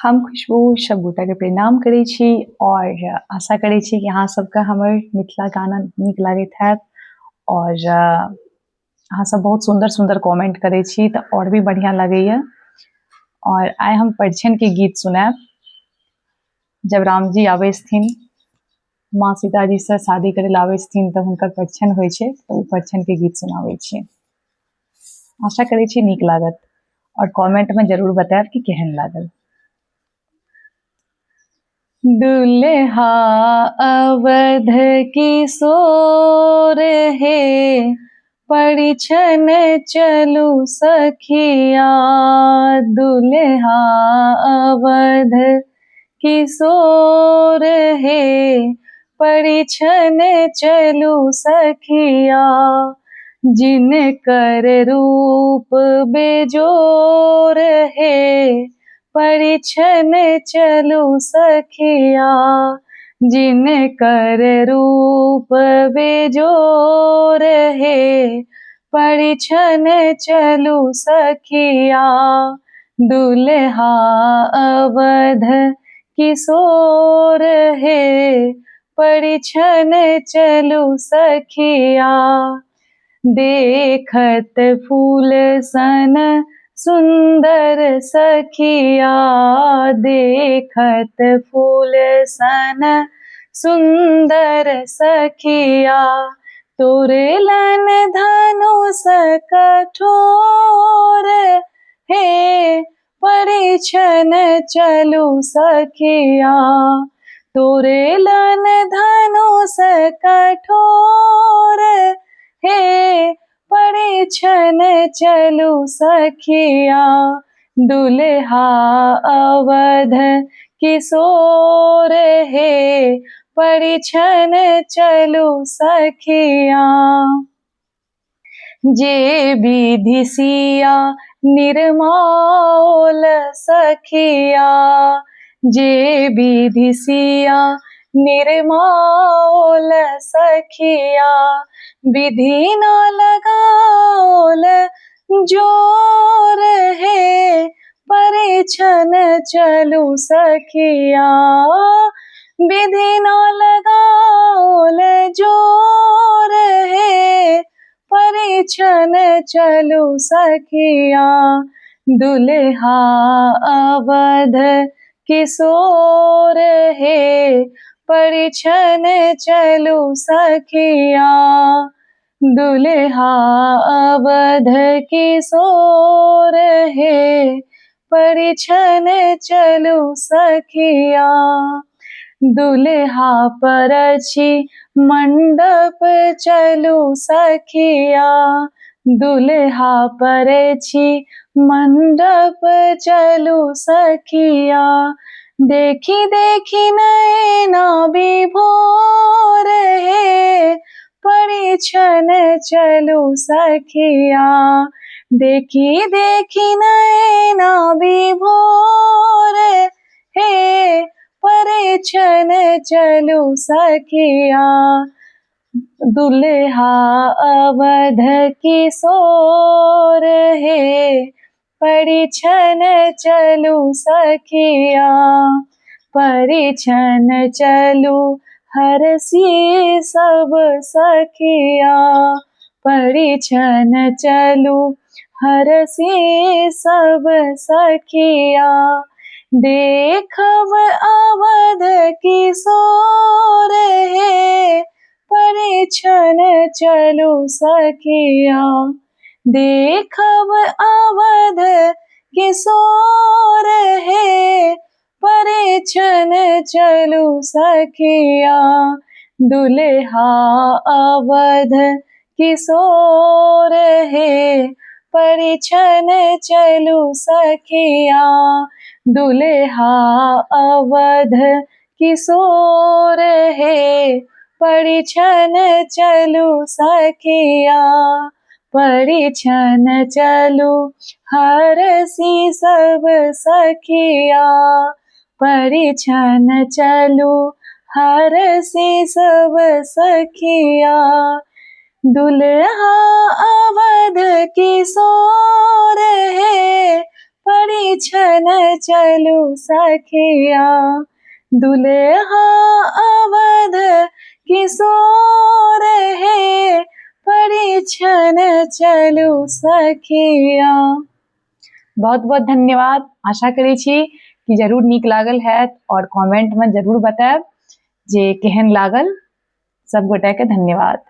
हम खुशबू सब गोटा के प्रणाम करै छी और आशा करै छी कि अहाँ सबके हमर मिथिला गाना नीक लागैत हैत और अहाँ सब बहुत सुंदर सुंदर कमेंट करै छी तऽ और भी बढ़िया लगैया। और आइ हम परिछन के गीत सुनाएब। जब राम जी आबै छथिन माँ सीता जी से शादी करे ला आबै छथिन तऽ हुनकर परिछन होइ छै, तऽ ओ परिछन के गीत सुनाबै छी। आशा करै छी नीक लागत और कमेंट में जरूर बताएब कि केहन लागल। दुल्हा अवध किशोर हे, परिछन चलू सखिया। दुल्हा अवध किशोर हे, परिछन चलू सखिया। जिनकर रूप बेजोर हे, परिछन चलू सखिया। जिनकर रूप बेजोर हे, परिछन चलू सखिया। दुल्हा अवध किशोर हे, परिछन चलू सखिया। देखत फूल सन सुंदर सखिया, देखत फूल सन सुंदर सखिया। तोरलन धनुष कठोर हे, परिछन चलू सखिया। तोरलन धनुष कठोर हे, परिछन चलू सखिया। दुल्हा अवध किशोर हे, परिछन चलू सखिया। जे विधि सिया निर्मल सखिया, जे विधि सिया निर्मल सखिया। विधि न लगाओल जोर हे, परिछन चलू सखिया। विधि न लगाओल जोर हे, परिछन चलू सखिया। दुल्हा अवध किशोर हे, परिछन चलू सखिया। दुल्हा अवध किशोर हे, परिछन चलू सखिया। दुल्हा परछि मंडप चलू सखिया। दुल्हा परछि मंडप चलू सखिया। देखी देखी नैना विभोर हे, परिछन चलू सखिया। देखी देखी नैना विभोर हे, परिछन चलू सखिया। दुल्हा अवध किशोर हे, परिछन चलू सखिया। परिछन चलू हरषि सब सखिया। परिछन चलू हरषि सब सखिया। देखब अवध किशोर हे, परिछन चलू सखिया। देखब अवध किशोर हे, परिछन चलू सखिया। दुल्हा अवध किशोर हे, परिछन चलू सखिया। दुल्हा अवध किशोर हे, परिछन चलू सखिया। परिछन चलू हरषि सब सखिया। परिछन चलू हरषि सब सखिया। दुल्हा अवध किशोर हे, परिछन चलू सखिया, दुल्हा अवध किशोर हे, परिछन चलू सखिया। बहुत बहुत धन्यवाद। आशा करै छी कि जरूर नीक लागल हैत और कमेंट में जरूर बताएब जे केहन लागल। सब गोटे के धन्यवाद।